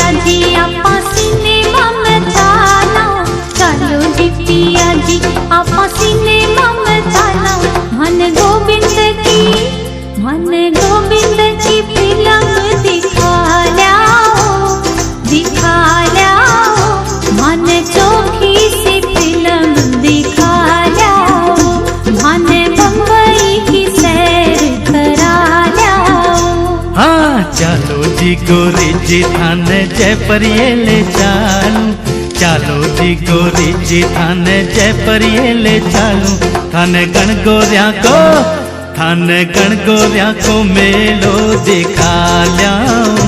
पिया जी आपा सिनेमा में जाना, चलो जी पिया जी आपा सिनेमा में जाना। मन गोविंद की फिल्म दिखा ल्याओ, मन चोखी सी फिल्म दिखा ल्याओ, मन बम्बई की सैर करा ल्याओ। हाँ चलो जी गोरी जी थान जयपुर ये ले चालू, चलो जी गोरी जी थान जयपुर ये ले चालू। थान गणगोरिया को मेलो दिखा ल्याऊं,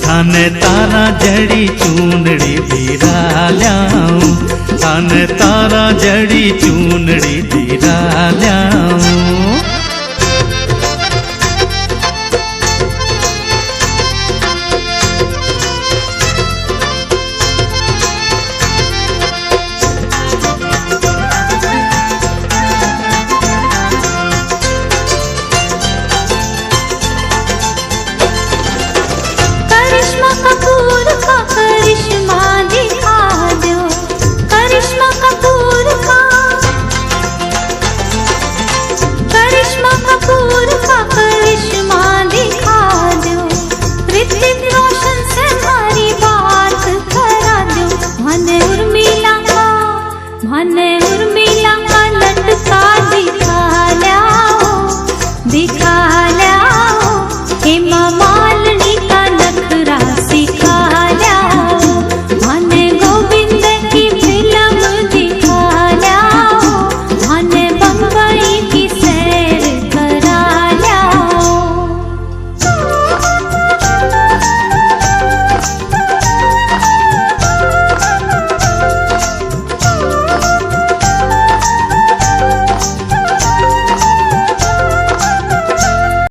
थान तारा जड़ी चूनड़ी दिरा ल्याऊं, थान तारा जड़ी चूनड़ी दिरा ल्याऊं।